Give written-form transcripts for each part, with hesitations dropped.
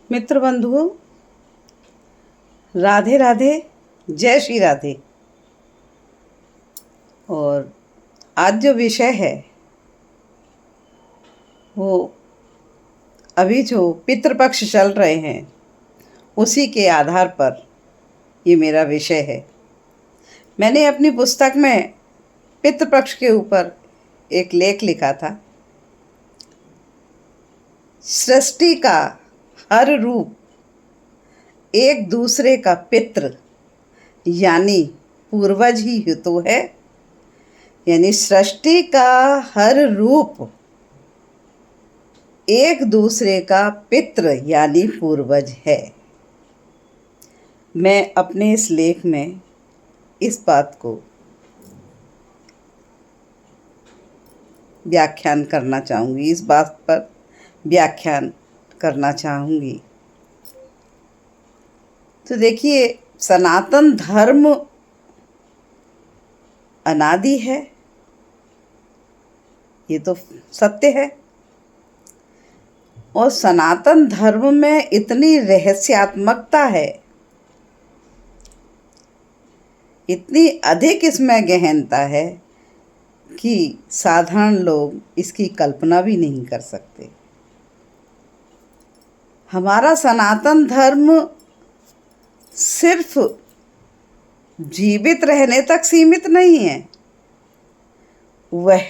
मित्र बंधुओं, राधे राधे, जय श्री राधे। और आज जो विषय है वो अभी जो पितृपक्ष चल रहे हैं उसी के आधार पर ये मेरा विषय है। मैंने अपनी पुस्तक में पितृपक्ष के ऊपर एक लेख लिखा था। सृष्टि का हर रूप एक दूसरे का पितृ यानी पूर्वज ही तो है। यानी सृष्टि का हर रूप एक दूसरे का पितृ यानी पूर्वज है। मैं अपने इस लेख में इस बात को व्याख्यान करना चाहूँगी, इस बात पर व्याख्यान करना चाहूँगी। तो देखिए, सनातन धर्म अनादि है, ये तो सत्य है। और सनातन धर्म में इतनी रहस्यात्मकता है, इतनी अधिक इसमें गहनता है कि साधारण लोग इसकी कल्पना भी नहीं कर सकते। हमारा सनातन धर्म सिर्फ जीवित रहने तक सीमित नहीं है, वह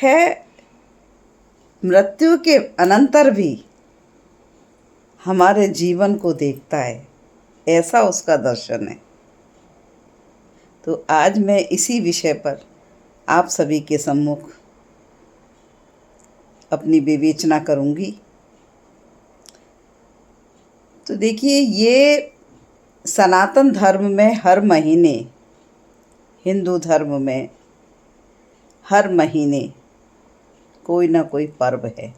मृत्यु के अनंतर भी हमारे जीवन को देखता है, ऐसा उसका दर्शन है। तो आज मैं इसी विषय पर आप सभी के सम्मुख अपनी विवेचना करूंगी। तो देखिए, ये सनातन धर्म में हर महीने, हिंदू धर्म में हर महीने कोई ना कोई पर्व है।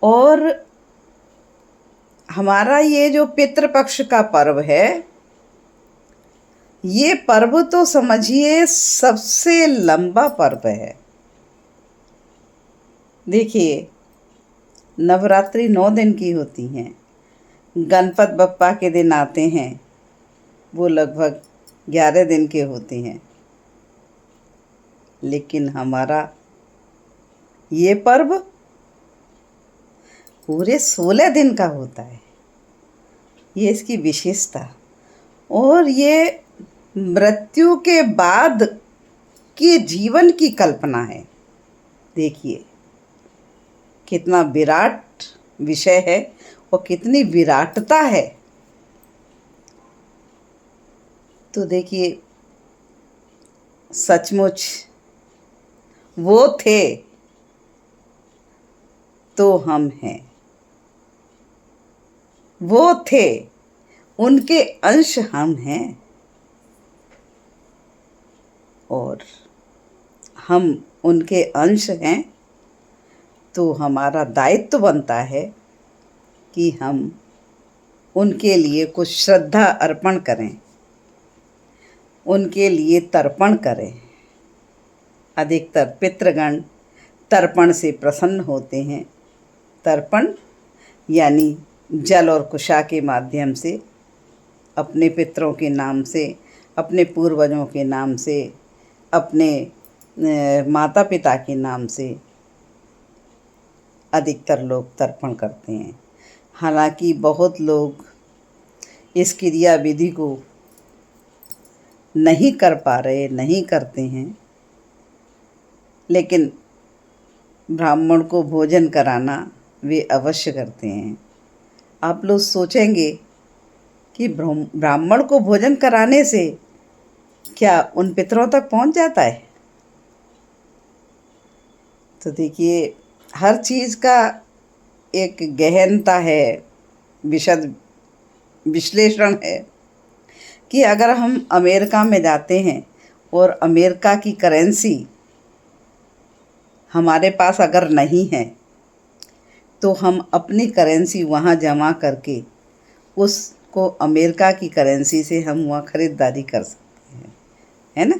और हमारा ये जो पितृपक्ष का पर्व है, ये पर्व तो समझिए सबसे लंबा पर्व है। देखिए, नवरात्रि 9 दिन की होती हैं। गणपत बप्पा के दिन आते हैं, वो लगभग 11 दिन के होते हैं। लेकिन हमारा ये पर्व पूरे 16 दिन का होता है। ये इसकी विशेषता। और ये मृत्यु के बाद के जीवन की कल्पना है। देखिए, कितना विराट विषय है और कितनी विराटता है। तो देखिए, सचमुच वो थे तो हम हैं, वो थे उनके अंश हम हैं, और हम उनके अंश हैं। तो हमारा दायित्व बनता है कि हम उनके लिए कुछ श्रद्धा अर्पण करें, उनके लिए तर्पण करें। अधिकतर पितृगण तर्पण से प्रसन्न होते हैं। तर्पण यानी जल और कुशा के माध्यम से अपने पितरों के नाम से, अपने पूर्वजों के नाम से, अपने माता पिता के नाम से अधिकतर लोग तर्पण करते हैं। हालांकि बहुत लोग इस क्रिया विधि को नहीं कर पा रहे, नहीं करते हैं। लेकिन ब्राह्मण को भोजन कराना वे अवश्य करते हैं। आप लोग सोचेंगे कि ब्राह्मण को भोजन कराने से क्या उन पितरों तक पहुंच जाता है? तो देखिए, हर चीज़ का एक गहनता है, विशद विश्लेषण है। कि अगर हम अमेरिका में जाते हैं और अमेरिका की करेंसी हमारे पास अगर नहीं है, तो हम अपनी करेंसी वहाँ जमा करके उसको अमेरिका की करेंसी से हम वहाँ ख़रीदारी कर सकते हैं, है ना।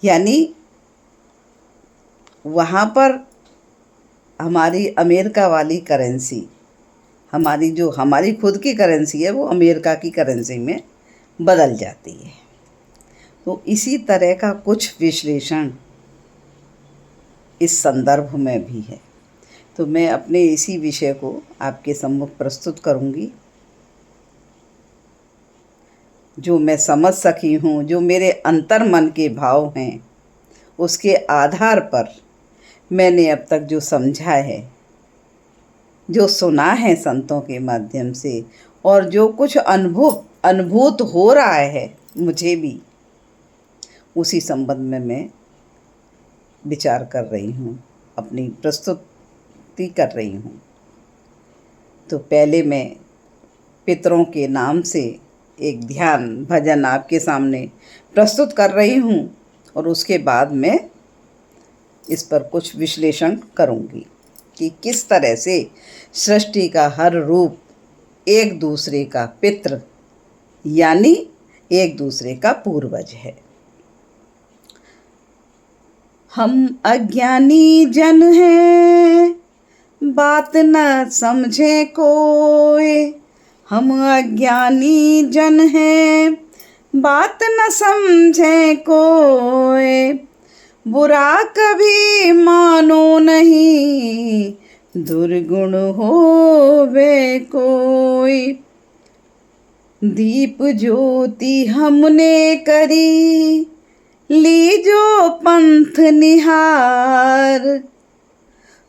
यानी वहाँ पर हमारी अमेरिका वाली करेंसी, हमारी खुद की करेंसी है, वो अमेरिका की करेंसी में बदल जाती है। तो इसी तरह का कुछ विश्लेषण इस संदर्भ में भी है। तो मैं अपने इसी विषय को आपके सम्मुख प्रस्तुत करूंगी। जो मैं समझ सकी हूँ, जो मेरे अंतर मन के भाव हैं, उसके आधार पर मैंने अब तक जो समझा है, जो सुना है संतों के माध्यम से, और जो कुछ अनुभूत हो रहा है मुझे भी, उसी संबंध में मैं विचार कर रही हूँ, अपनी प्रस्तुति कर रही हूँ। तो पहले मैं पितरों के नाम से एक ध्यान भजन आपके सामने प्रस्तुत कर रही हूँ, और उसके बाद मैं इस पर कुछ विश्लेषण करूँगी कि किस तरह से सृष्टि का हर रूप एक दूसरे का पितृ यानी एक दूसरे का पूर्वज है। हम अज्ञानी जन हैं, बात न समझे कोई। हम अज्ञानी जन हैं, बात न समझे कोई। बुरा कभी मानो नहीं, दुर्गुण होवे कोई। दीप ज्योति हमने करी, ली जो पंथ निहार।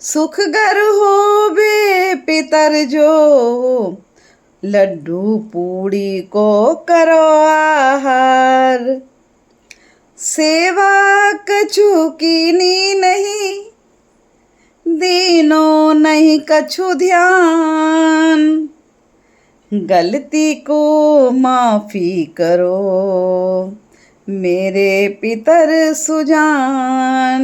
सुख गर होवे पितर जो, लड्डू पूड़ी को करो आहार। सेवा कछु कीनी नहीं, दीनो नहीं कछु ध्यान। गलती को माफ़ी करो, मेरे पितर सुजान।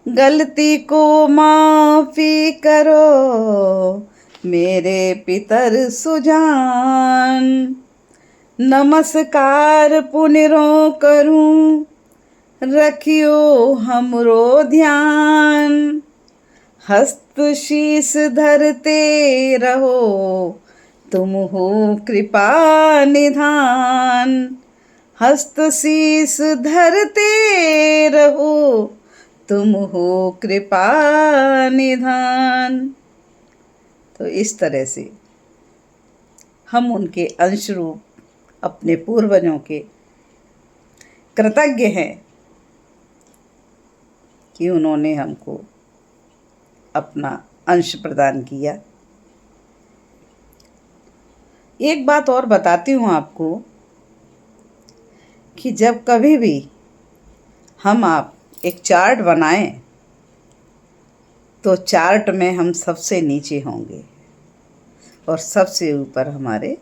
गलती को माफ़ी करो, मेरे पितर सुजान। नमस्कार पुनरो करूं, रखियो हमरो ध्यान। हस्त शीस धरते रहो, तुम हो कृपा निधान। हस्त शीस धरते रहो, तुम हो कृपा निधान। तो इस तरह से हम उनके अंश रूप अपने पूर्वजों के कृतज्ञ हैं कि उन्होंने हमको अपना अंश प्रदान किया। एक बात और बताती हूँ आपको कि जब कभी भी आप एक चार्ट बनाएं, तो चार्ट में हम सबसे नीचे होंगे और सबसे ऊपर हमारे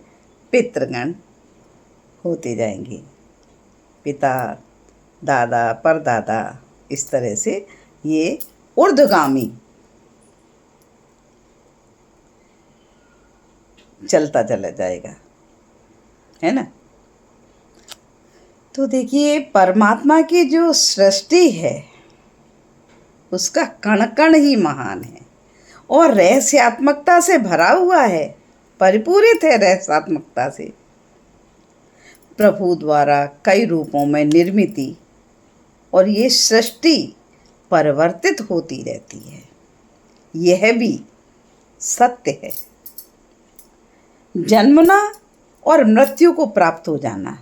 पितृगण होते जाएंगे। पिता, दादा, परदादा, इस तरह से ये ऊर्ध्वगामी चलता चला जाएगा, है ना। तो देखिए, परमात्मा की जो सृष्टि है उसका कण कण ही महान है और रहस्यात्मकता से भरा हुआ है, परिपूरित है रहस्यात्मकता से। प्रभु द्वारा कई रूपों में निर्मित और ये सृष्टि परिवर्तित होती रहती है, यह भी सत्य है। जन्मना और मृत्यु को प्राप्त हो जाना,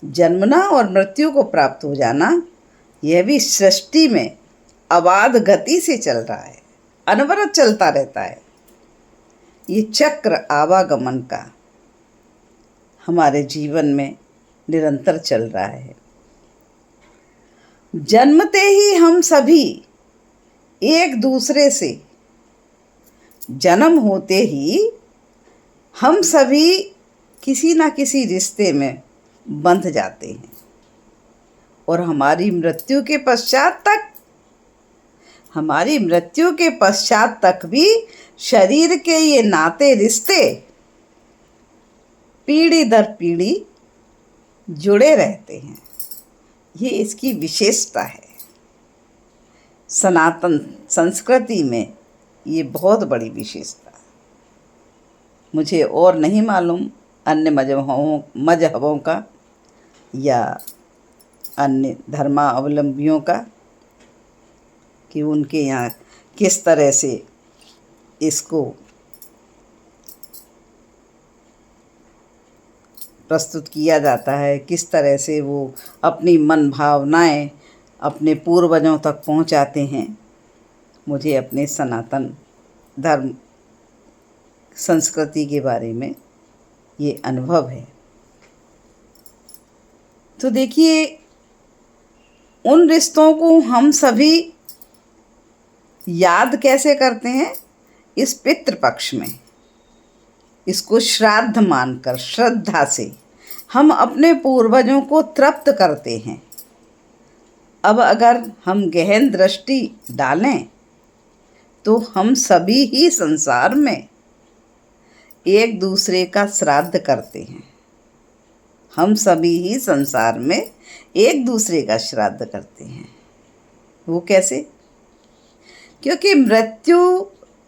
जन्मना और मृत्यु को प्राप्त हो जाना, यह भी सृष्टि में अबाध गति से चल रहा है, अनवरत चलता रहता है। ये चक्र आवागमन का हमारे जीवन में निरंतर चल रहा है। जन्मते ही हम सभी एक दूसरे से, जन्म होते ही हम सभी किसी ना किसी रिश्ते में बंध जाते हैं और हमारी मृत्यु के पश्चात तक भी शरीर के ये नाते रिश्ते पीढ़ी दर पीढ़ी जुड़े रहते हैं। ये इसकी विशेषता है। सनातन संस्कृति में ये बहुत बड़ी विशेषता है। मुझे और नहीं मालूम अन्य मजहबों का या अन्य धर्मावलंबियों का कि उनके यहाँ किस तरह से इसको प्रस्तुत किया जाता है, किस तरह से वो अपनी मन भावनाएं अपने पूर्वजों तक पहुंचाते हैं। मुझे अपने सनातन धर्म संस्कृति के बारे में ये अनुभव है। तो देखिए, उन रिश्तों को हम सभी याद कैसे करते हैं? इस पितृपक्ष में इसको श्राद्ध मानकर श्रद्धा से हम अपने पूर्वजों को तृप्त करते हैं। अब अगर हम गहन दृष्टि डालें तो हम सभी ही संसार में एक दूसरे का श्राद्ध करते हैं। हम सभी ही संसार में एक दूसरे का श्राद्ध करते हैं। वो कैसे? क्योंकि मृत्यु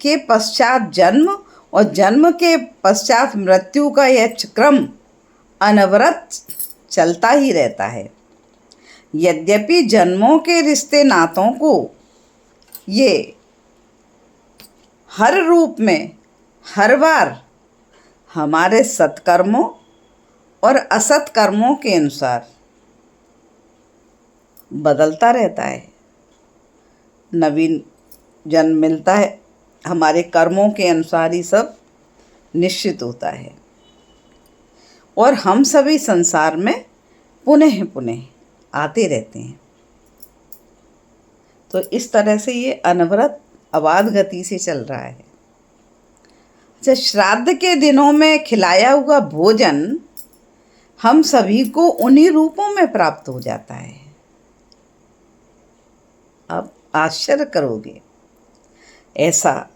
के पश्चात जन्म और जन्म के पश्चात मृत्यु का यह क्रम अनवरत चलता ही रहता है। यद्यपि जन्मों के रिश्ते नातों को ये हर रूप में हर बार हमारे सत्कर्मों और असत कर्मों के अनुसार बदलता रहता है। नवीन जन्म मिलता है, हमारे कर्मों के अनुसार ही सब निश्चित होता है और हम सभी संसार में पुनः पुनः आते रहते हैं। तो इस तरह से ये अनवरत अबाध गति से चल रहा है। अच्छा, श्राद्ध के दिनों में खिलाया हुआ भोजन हम सभी को उन्हीं रूपों में प्राप्त हो जाता है। आप आश्चर्य करोगे, ऐसा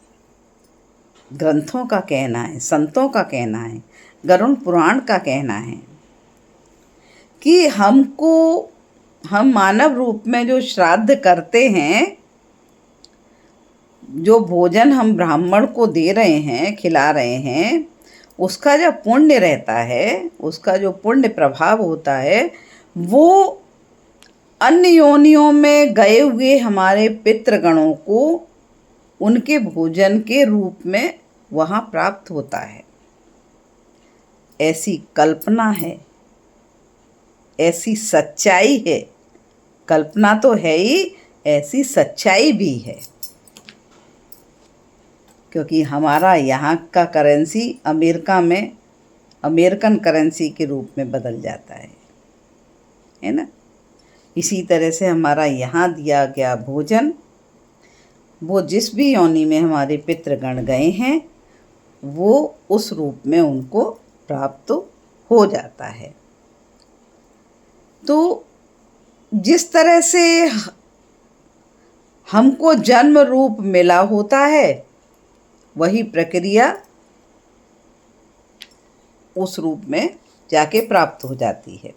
ग्रंथों का कहना है, संतों का कहना है, गरुड़ पुराण का कहना है कि हम मानव रूप में जो श्राद्ध करते हैं, जो भोजन हम ब्राह्मण को दे रहे हैं, खिला रहे हैं, उसका जो पुण्य रहता है, उसका जो पुण्य प्रभाव होता है, वो अन्य योनियों में गए हुए हमारे पितृगणों को उनके भोजन के रूप में वहाँ प्राप्त होता है। ऐसी कल्पना है, ऐसी सच्चाई है। कल्पना तो है ही, ऐसी सच्चाई भी है। क्योंकि हमारा यहाँ का करेंसी अमेरिका में अमेरिकन करेंसी के रूप में बदल जाता है ना। इसी तरह से हमारा यहाँ दिया गया भोजन, वो जिस भी योनि में हमारे पितृगण गए हैं, वो उस रूप में उनको प्राप्त हो जाता है। तो जिस तरह से हमको जन्म रूप मिला होता है, वही प्रक्रिया उस रूप में जाके प्राप्त हो जाती है।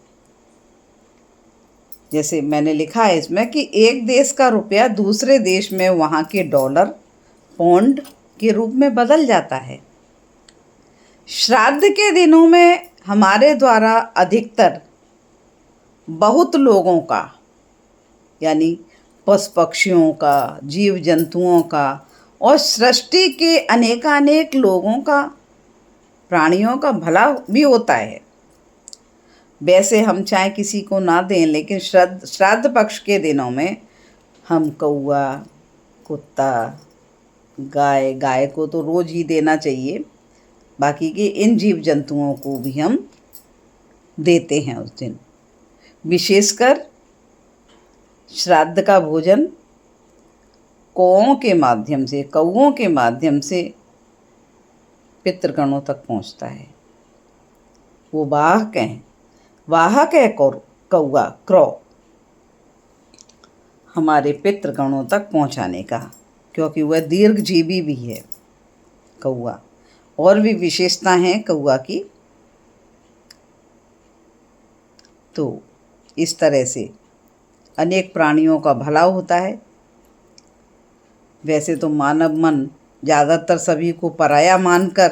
जैसे मैंने लिखा है इसमें कि एक देश का रुपया दूसरे देश में वहाँ के डॉलर, पौंड के रूप में बदल जाता है। श्राद्ध के दिनों में हमारे द्वारा अधिकतर बहुत लोगों का, यानी पशु पक्षियों का, जीव जंतुओं का और सृष्टि के अनेकानेक लोगों का, प्राणियों का भला भी होता है। वैसे हम चाहे किसी को ना दें, लेकिन श्राद्ध पक्ष के दिनों में हम कौआ, कुत्ता, गाय को तो रोज़ ही देना चाहिए, बाकी के इन जीव जंतुओं को भी हम देते हैं उस दिन। विशेषकर श्राद्ध का भोजन कौओं के माध्यम से पितृगणों तक पहुंचता है। वो वाहक है कौआ, क्रॉ, हमारे पितृगणों तक पहुंचाने का, क्योंकि वह दीर्घजीवी भी है कौआ। और भी विशेषता हैं कौआ की। तो इस तरह से अनेक प्राणियों का भला होता है। वैसे तो मानव मन ज़्यादातर सभी को पराया मानकर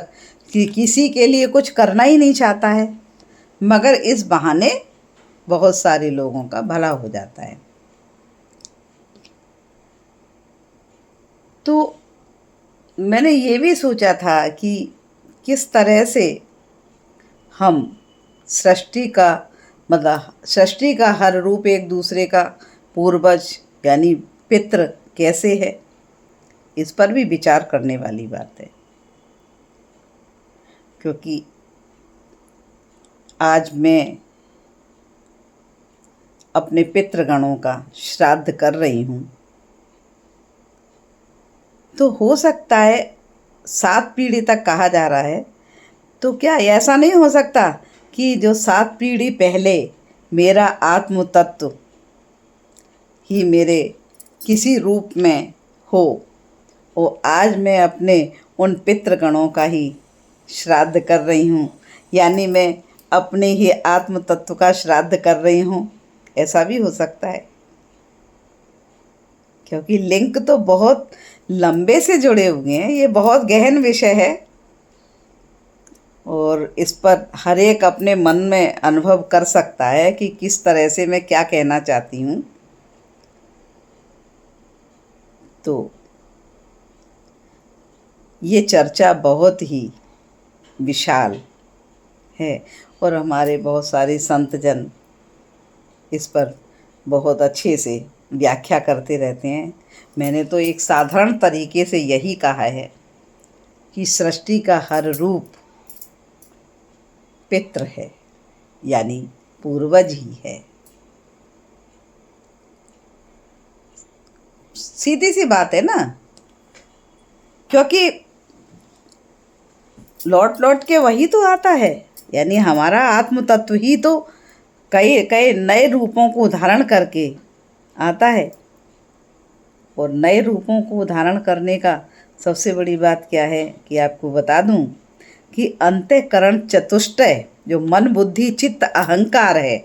कि किसी के लिए कुछ करना ही नहीं चाहता है, मगर इस बहाने बहुत सारे लोगों का भला हो जाता है। तो मैंने ये भी सोचा था कि किस तरह से हम सृष्टि का सृष्टि का हर रूप एक दूसरे का पूर्वज यानी पितृ कैसे है, इस पर भी विचार करने वाली बात है। क्योंकि आज मैं अपने पितृगणों का श्राद्ध कर रही हूँ, तो हो सकता है 7 पीढ़ी तक कहा जा रहा है, तो क्या ऐसा नहीं हो सकता कि जो 7 पीढ़ी पहले मेरा आत्म तत्व ही मेरे किसी रूप में हो, और आज मैं अपने उन पितृगणों का ही श्राद्ध कर रही हूँ, यानी मैं अपने ही आत्म तत्व का श्राद्ध कर रही हूँ। ऐसा भी हो सकता है, क्योंकि लिंक तो बहुत लंबे से जुड़े हुए हैं। ये बहुत गहन विषय है और इस पर हर एक अपने मन में अनुभव कर सकता है कि किस तरह से मैं क्या कहना चाहती हूँ। तो ये चर्चा बहुत ही विशाल है और हमारे बहुत सारे संत जन इस पर बहुत अच्छे से व्याख्या करते रहते हैं। मैंने तो एक साधारण तरीके से यही कहा है कि सृष्टि का हर रूप पितृ है, यानी पूर्वज ही है। सीधी सी बात है ना, क्योंकि लौट लौट के वही तो आता है, यानी हमारा आत्म तत्व ही तो कई कई नए रूपों को धारण करके आता है। और नए रूपों को धारण करने का सबसे बड़ी बात क्या है कि आपको बता दूं कि अंतःकरण चतुष्टय जो मन बुद्धि चित्त अहंकार है,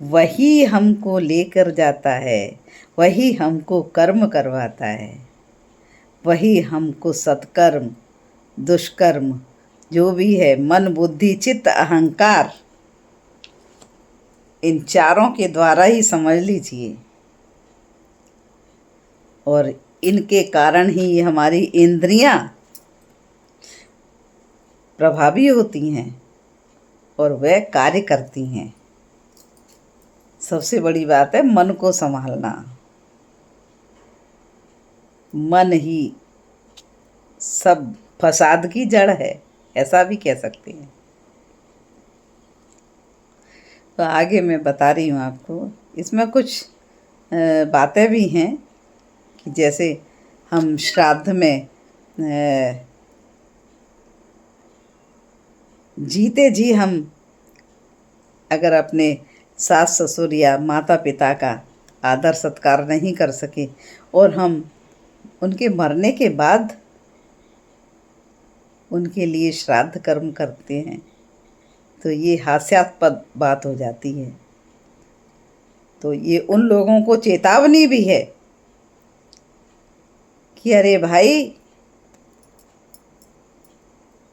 वही हमको लेकर जाता है, वही हमको कर्म करवाता है, वही हमको सत्कर्म दुष्कर्म जो भी है मन बुद्धि चित्त अहंकार, इन चारों के द्वारा ही समझ लीजिए। और इनके कारण ही हमारी इंद्रियां प्रभावी होती हैं और वह कार्य करती हैं। सबसे बड़ी बात है मन को संभालना। मन ही सब फसाद की जड़ है, ऐसा भी कह सकते हैं। तो आगे मैं बता रही हूँ आपको, इसमें कुछ बातें भी हैं कि जैसे हम श्राद्ध में जीते जी हम अगर अपने सास ससुर या माता पिता का आदर सत्कार नहीं कर सके और हम उनके मरने के बाद उनके लिए श्राद्ध कर्म करते हैं, तो ये हास्यास्पद बात हो जाती है। तो ये उन लोगों को चेतावनी भी है कि अरे भाई,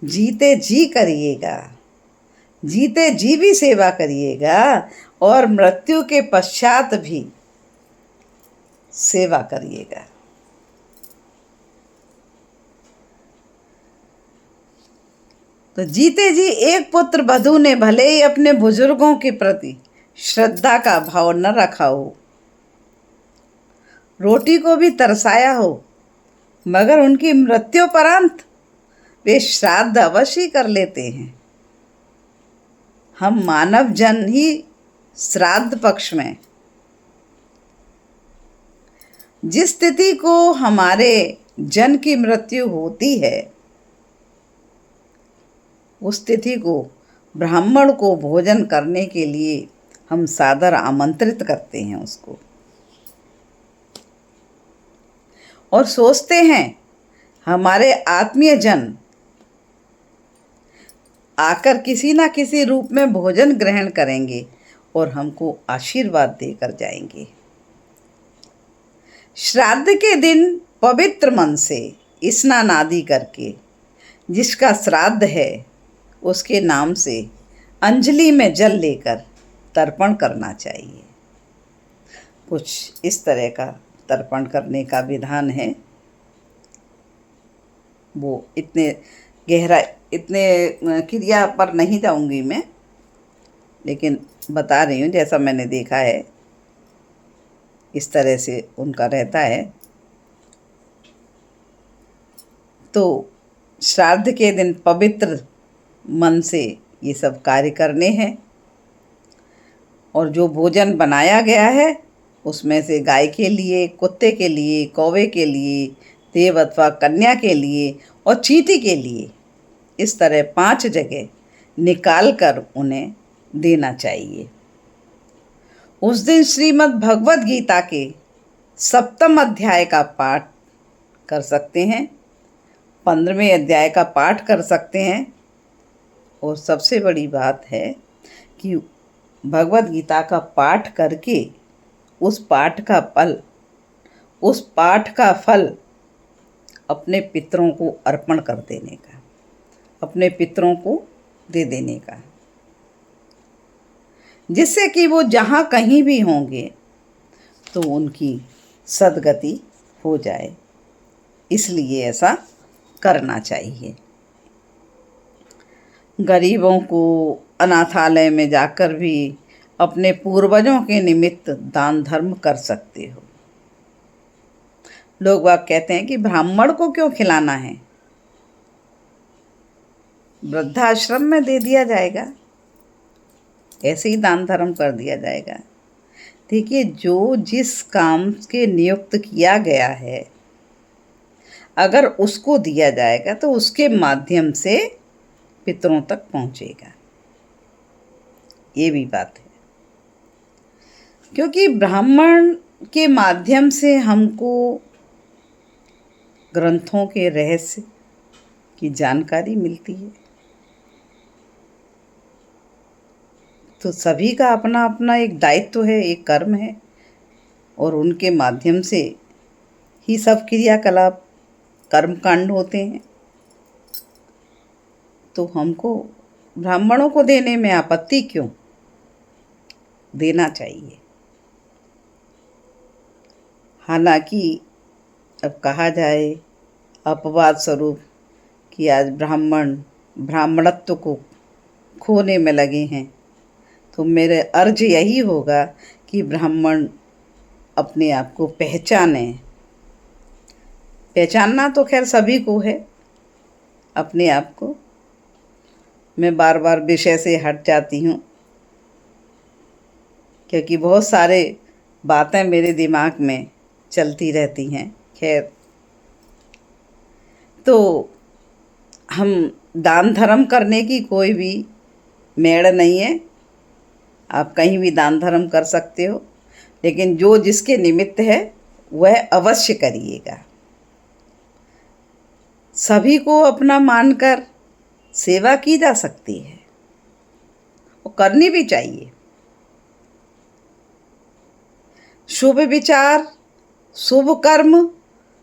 जीते जी करिएगा, जीते जी भी सेवा करिएगा और मृत्यु के पश्चात भी सेवा करिएगा। तो जीते जी एक पुत्र वधू ने भले ही अपने बुजुर्गों के प्रति श्रद्धा का भाव न रखा हो, रोटी को भी तरसाया हो, मगर उनकी मृत्युपरांत वे श्राद्ध अवश्य कर लेते हैं। हम मानव जन ही श्राद्ध पक्ष में जिस स्थिति को हमारे जन की मृत्यु होती है, उस तिथि को ब्राह्मण को भोजन करने के लिए हम सादर आमंत्रित करते हैं उसको, और सोचते हैं हमारे आत्मीय जन आकर किसी ना किसी रूप में भोजन ग्रहण करेंगे और हमको आशीर्वाद देकर जाएंगे। श्राद्ध के दिन पवित्र मन से स्नान आदि करके जिसका श्राद्ध है उसके नाम से अंजलि में जल लेकर तर्पण करना चाहिए। कुछ इस तरह का तर्पण करने का विधान है। वो इतने गहरा इतने क्रिया पर नहीं जाऊंगी मैं, लेकिन बता रही हूँ जैसा मैंने देखा है इस तरह से उनका रहता है। तो श्राद्ध के दिन पवित्र मन से ये सब कार्य करने हैं और जो भोजन बनाया गया है उसमें से गाय के लिए, कुत्ते के लिए, कौवे के लिए, देव अथवा कन्या के लिए और चींटी के लिए इस तरह 5 जगह निकाल कर उन्हें देना चाहिए। उस दिन श्रीमद् भगवद गीता के 7वें अध्याय का पाठ कर सकते हैं, 15वें अध्याय का पाठ कर सकते हैं। और सबसे बड़ी बात है कि भगवद गीता का पाठ करके उस पाठ का फल अपने पितरों को अर्पण कर देने का, अपने पितरों को दे देने का, जिससे कि वो जहाँ कहीं भी होंगे तो उनकी सद्गति हो जाए। इसलिए ऐसा करना चाहिए। गरीबों को अनाथालय में जाकर भी अपने पूर्वजों के निमित्त दान धर्म कर सकते हो। लोग बाग कहते हैं कि ब्राह्मण को क्यों खिलाना है, वृद्धाश्रम में दे दिया जाएगा, ऐसे ही दान धर्म कर दिया जाएगा। देखिए, जो जिस काम के नियुक्त किया गया है अगर उसको दिया जाएगा तो उसके माध्यम से पितरों तक पहुंचेगा। ये भी बात है, क्योंकि ब्राह्मण के माध्यम से हमको ग्रंथों के रहस्य की जानकारी मिलती है। तो सभी का अपना अपना एक दायित्व है, एक कर्म है, और उनके माध्यम से ही सब क्रियाकलाप कर्मकांड होते हैं। तो हमको ब्राह्मणों को देने में आपत्ति क्यों? देना चाहिए। हालांकि अब कहा जाए अपवाद स्वरूप कि आज ब्राह्मण ब्राह्मणत्व को खोने में लगे हैं, तो मेरे अर्ज यही होगा कि ब्राह्मण अपने आप को पहचाने। पहचानना तो खैर सभी को है अपने आप को। मैं बार बार विषय से हट जाती हूँ क्योंकि बहुत सारे बातें मेरे दिमाग में चलती रहती हैं। खैर, तो हम दान धर्म करने की कोई भी मेड़ नहीं है, आप कहीं भी दान धर्म कर सकते हो, लेकिन जो जिसके निमित्त है वह अवश्य करिएगा। सभी को अपना मानकर सेवा की जा सकती है और करनी भी चाहिए। शुभ विचार, शुभ कर्म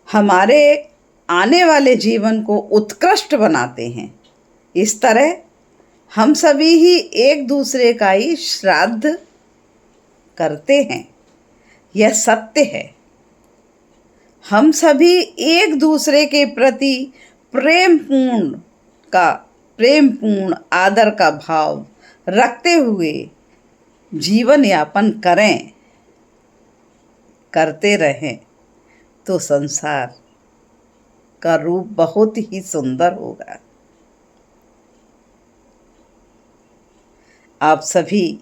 हमारे आने वाले जीवन को उत्कृष्ट बनाते हैं। इस तरह हम सभी ही एक दूसरे का ही श्राद्ध करते हैं, यह सत्य है। हम सभी एक दूसरे के प्रति प्रेमपूर्ण आदर का भाव रखते हुए जीवन यापन करें, करते रहें, तो संसार का रूप बहुत ही सुंदर होगा। आप सभी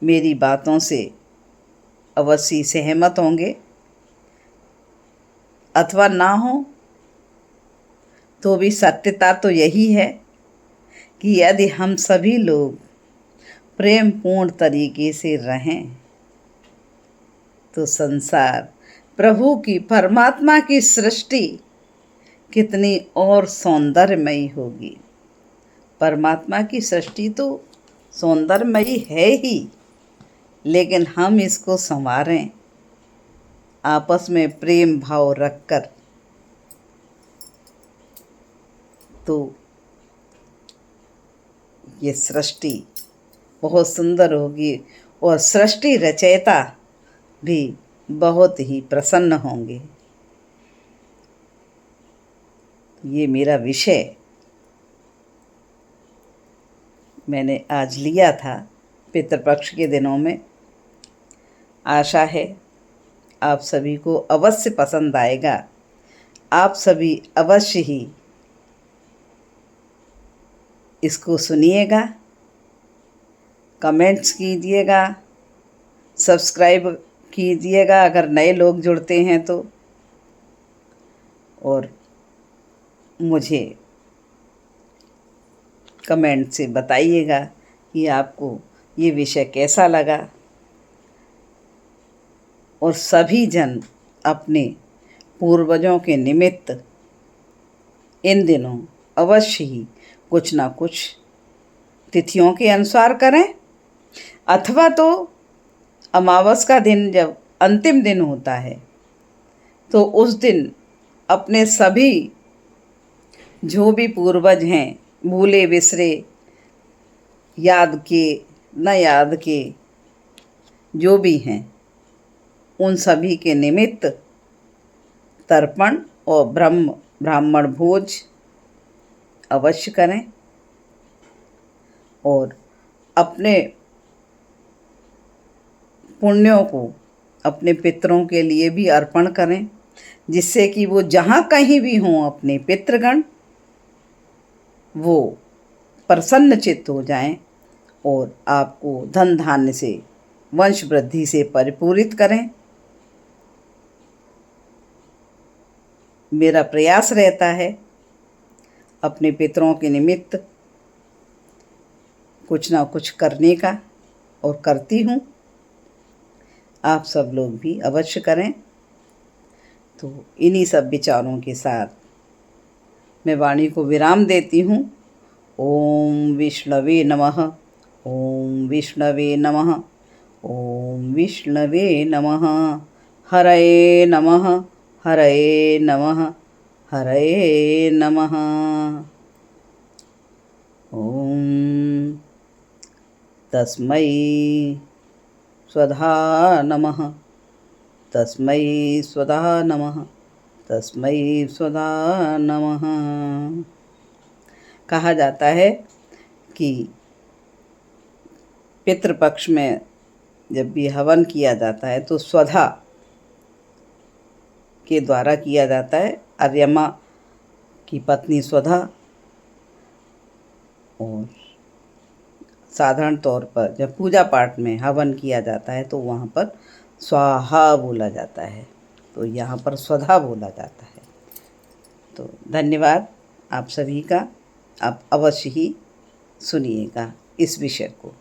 मेरी बातों से अवश्य सहमत होंगे, अथवा ना हो तो भी सत्यता तो यही है कि यदि हम सभी लोग प्रेमपूर्ण तरीके से रहें तो संसार, प्रभु की, परमात्मा की सृष्टि कितनी और सौंदर्यमयी होगी। परमात्मा की सृष्टि तो सौंदर्यमयी है ही, लेकिन हम इसको संवारें, आपस में प्रेम भाव रखकर तो ये सृष्टि बहुत सुंदर होगी और सृष्टि रचयिता भी बहुत ही प्रसन्न होंगे। ये मेरा विषय मैंने आज लिया था पितृपक्ष के दिनों में। आशा है आप सभी को अवश्य पसंद आएगा। आप सभी अवश्य ही इसको सुनिएगा, कमेंट्स कीजिएगा, सब्सक्राइब कीजिएगा अगर नए लोग जुड़ते हैं तो, और मुझे कमेंट से बताइएगा कि आपको ये विषय कैसा लगा। और सभी जन अपने पूर्वजों के निमित्त इन दिनों अवश्य ही कुछ ना कुछ तिथियों के अनुसार करें, अथवा तो अमावस का दिन जब अंतिम दिन होता है तो उस दिन अपने सभी जो भी पूर्वज हैं, भूले बिसरे, याद के न याद के, जो भी हैं, उन सभी के निमित्त तर्पण और ब्राह्मण भोज अवश्य करें और अपने पुण्यों को अपने पितरों के लिए भी अर्पण करें, जिससे कि वो जहाँ कहीं भी हों अपने पितृगण वो प्रसन्न चित्त हो जाएं और आपको धन धान्य से वंश वृद्धि से परिपूरित करें। मेरा प्रयास रहता है अपने पितरों के निमित्त कुछ ना कुछ करने का, और करती हूँ। आप सब लोग भी अवश्य करें। तो इन्हीं सब विचारों के साथ मैं वाणी को विराम देती हूँ। ओम विष्णवे नमः। ओम विष्णवे नमः। ओम विष्णवे नमः। हरये नमः। हरये नमः। हरये नमः। ओम तस्मै स्वधा नमः। तस्मै स्वधा नमः। तस्मै स्वधा नमः। कहा जाता है कि पितृपक्ष में जब भी हवन किया जाता है तो स्वधा के द्वारा किया जाता है। अर्यमा की पत्नी स्वधा, और साधारण तौर पर जब पूजा पाठ में हवन किया जाता है तो वहाँ पर स्वाहा बोला जाता है, तो यहाँ पर स्वधा बोला जाता है। तो धन्यवाद आप सभी का। आप अवश्य ही सुनिएगा इस विषय को।